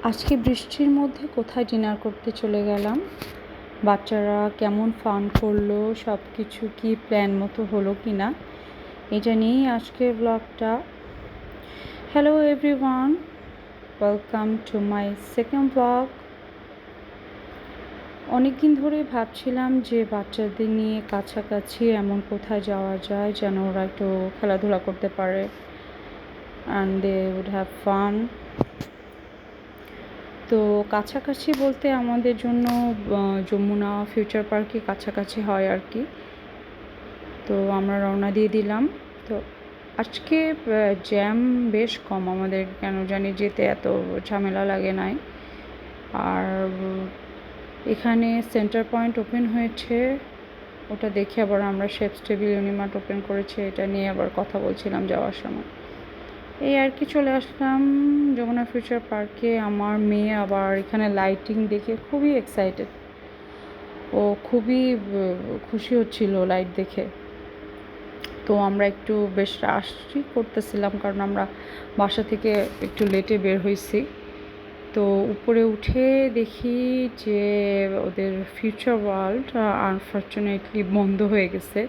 আজকে বৃষ্টির মধ্যে কোথায় ডিনার করতে চলে গেলাম। বাচ্চারা কেমন ফান করলো, সব কিছু কি প্ল্যান মতো হলো কি না, এটা নিয়েই আজকের ব্লগটা। Hello everyone, welcome to my second blog. অনেকদিন ধরে ভাবছিলাম যে বাচ্চাদের নিয়ে কাছাকাছি এমন কোথায় যাওয়া যায় যেন ওরা একটু খেলাধুলা করতে পারে and they would have fun. তো কাছাকাছি বলতে আমাদের জন্য যমুনা ফিউচার পার্কই কাছাকাছি হয় আর কি। তো আমরা রওনা দিয়ে দিলাম। তো আজকে জ্যাম বেশ কম, আমাদের কেন জানি যেতে এত ঝামেলা লাগে নাই। আর এখানে সেন্টার পয়েন্ট ওপেন হয়েছে, ওটা দেখে আবার আমরা শেপস টেবিল ইউনিমার্ট ওপেন করেছে, এটা নিয়ে আবার কথা বলছিলাম যাওয়ার সময়। এই আর কি, চলে আসলাম যমুনা ফিউচার পার্কে। আমার মেয়ে আবার এখানে লাইটিং দেখে খুবই এক্সাইটেড, ও খুবই খুশি হচ্ছিল লাইট দেখে। তো আমরা একটু বেশ রাশই করতেছিলাম, কারণ আমরা বাসা থেকে একটু লেটে বের হয়েছি। তো উপরে উঠে দেখি যে ওদের ফিউচার ওয়ার্ল্ড আনফর্চুনেটলি বন্ধ হয়ে গেছে।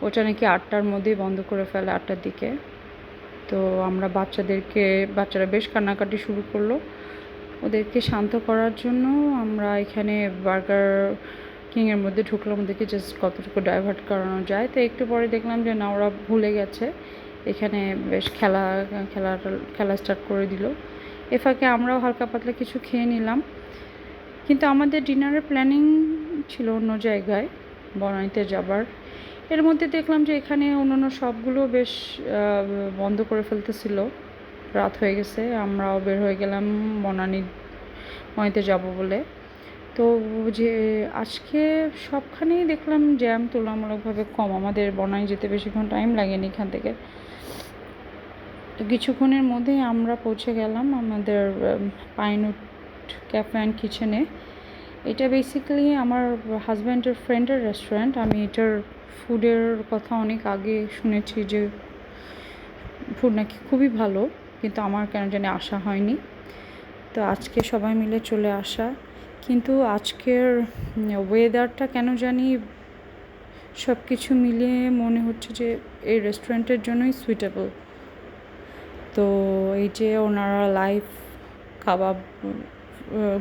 ওটা নাকি 8টার মধ্যেই বন্ধ করে ফেলে, 8টার দিকে। তো আমরা বাচ্চারা বেশ কান্নাকাটি শুরু করলো। ওদেরকে শান্ত করার জন্য আমরা এখানে বার্গার কিংয়ের মধ্যে ঢুকলাম, ওদেরকে জাস্ট কতটুকু ডাইভার্ট করানো যায়। তো একটু পরে দেখলাম যে না, ওরা ভুলে গেছে, এখানে বেশ খেলা স্টার্ট করে দিল। এ ফাঁকে আমরাও হালকা পাতলা কিছু খেয়ে নিলাম। কিন্তু আমাদের ডিনারের প্ল্যানিং ছিল অন্য জায়গায়, বনানীতে যাবার। এর মধ্যে দেখলাম যে এখানে অন্যান্য সবগুলো বেশ বন্ধ করে ফেলতেছিল, রাত হয়ে গেছে। আমরাও বের হয়ে গেলাম বনানীতে যাব বলে। তো যে আজকে সবখানেই দেখলাম জ্যাম তুলনামূলকভাবে কম, আমাদের বনানী যেতে বেশিক্ষণ টাইম লাগেনি এখান থেকে। তো কিছুক্ষণের মধ্যেই আমরা পৌঁছে গেলাম আমাদের পাইনউড ক্যাফে অ্যান্ড কিচেনে। এটা বেসিক্যালি আমার হাজব্যান্ডের ফ্রেন্ডের রেস্টুরেন্ট। আমি এটার ফুডের কথা অনেক আগে শুনেছি যে ফুড নাকি খুবই ভালো, কিন্তু আমার কেন জানি আসা হয়নি। তো আজকে সবাই মিলে চলে আসা, কিন্তু আজকের ওয়েদারটা কেন জানি সব কিছু মিলিয়ে মনে হচ্ছে যে এই রেস্টুরেন্টের জন্যই সুইটেবল। তো এই যে ওনারা লাইভ কাবাব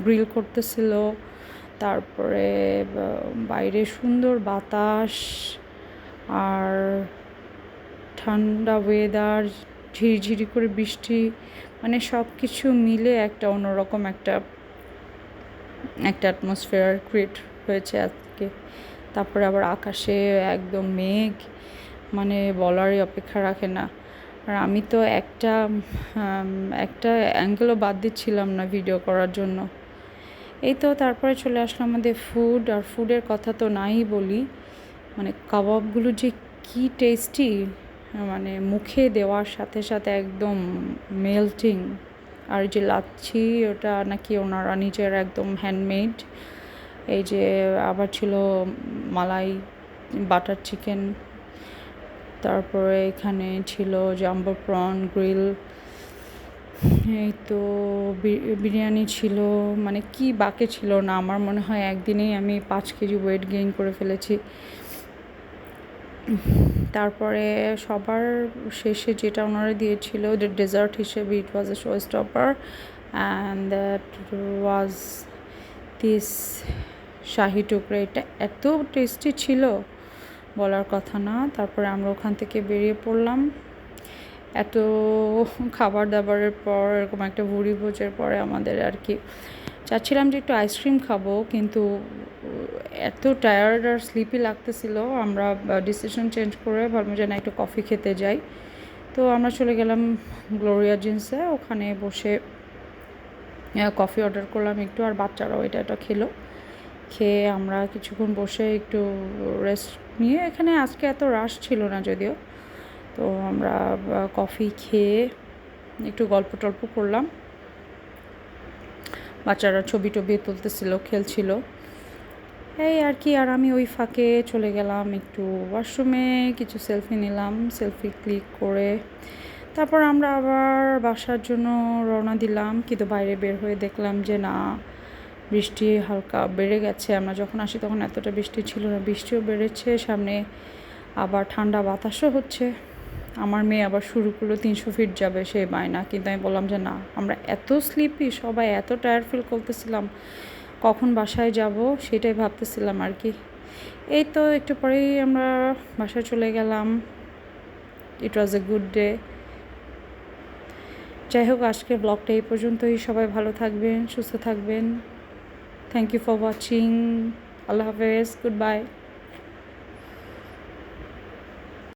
গ্রিল করতেছিল, তারপরে বাইরে সুন্দর বাতাস আর ঠান্ডা ওয়েদার, ঝিরিঝিরি করে বৃষ্টি, মানে সব কিছু মিলে একটা অন্যরকম একটা অ্যাটমসফিয়ার ক্রিয়েট হয়েছে আজকে। তারপরে আবার আকাশে একদম মেঘ, মানে বলারই অপেক্ষা রাখে না। আর আমি তো একটা অ্যাঙ্গেলও বাদ দিচ্ছিলাম না ভিডিও করার জন্য। এই তো তারপরে চলে আসলাম আমাদের ফুড, আর ফুডের কথা তো নাই বলি, মানে কাবাবগুলো যে কি টেস্টি, মানে মুখে দেওয়ার সাথে সাথে একদম মেল্টিং। আর যে লাচ্ছি, ওটা নাকি ওনারা নিজের একদম হ্যান্ডমেড। এই যে আবার ছিল মালাই বাটার চিকেন, তারপরে এখানে ছিল জাম্বো প্রন গ্রিল, এই তো বিরিয়ানি ছিল, মানে কি বাকি ছিল না। আমার মনে হয় একদিনেই আমি 5 কেজি ওয়েট গেইন করে ফেলেছি। তারপরে সবার শেষে যেটা ওনারা দিয়েছিল ডেজার্ট হিসেবে, it was a show stopper, and that was this shahi tukra. এটা এত টেস্টি ছিল, বলার কথা না। তারপরে আমরা ওখান থেকে বেরিয়ে পড়লাম। এত খাবার দাবারের পর, এরকম একটা ভুড়ি ভোজের পরে আমাদের আর কি চাচ্ছিলাম যে একটু আইসক্রিম খাবো, কিন্তু এত টায়ার্ড আর স্লিপি লাগতেছিল, আমরা ডিসিশন চেঞ্জ করে ভাবলাম যে না, একটু কফি খেতে যাই। তো আমরা চলে গেলাম গ্লোরিয়া জিন্সে, ওখানে বসে কফি অর্ডার করলাম একটু, আর বাচ্চারাও এটা খেলো। খেয়ে আমরা কিছুক্ষণ বসে একটু রেস্ট নিয়ে, এখানে আজকে এত রাশ ছিল না যদিও। তো আমরা কফি খেয়ে একটু গল্প টল্প করলাম, বাচ্চারা ছবি টবি তুলতেছিল, খেলছিল, এই আর কি। আর আমি ওই ফাঁকে চলে গেলাম একটু ওয়াশরুমে, কিছু সেলফি নিলাম, সেলফি ক্লিক করে তারপর আমরা আবার বাসার জন্য রওনা দিলাম, কিন্তু বাইরে বের হয়ে দেখলাম যে না, বৃষ্টি হালকা বেড়ে গেছে। আমরা যখন আসি তখন এতটা বৃষ্টি ছিল না, বৃষ্টিও বেড়েছে, সামনে আবার ঠান্ডা বাতাসও হচ্ছে। আমার মেয়ে আবার শুরু করলো 300 ফিট যাবে সে বায়না, কিন্তু আমি বললাম যে না, আমরা এত স্লিপি, সবাই এত টায়ার্ড ফিল করতেছিলাম, কখন বাসায় যাব সেটাই ভাবতেছিলাম আর কি। এই তো একটু পরেই আমরা বাসায় চলে গেলাম। ইট ওয়াজ এ গুড ডে। যাই হোক, আজকের ব্লগটা এই পর্যন্তই। সবাই ভালো থাকবেন, সুস্থ থাকবেন। Thank you for watching. আল্লাহ হাফেজ, গুড বাই।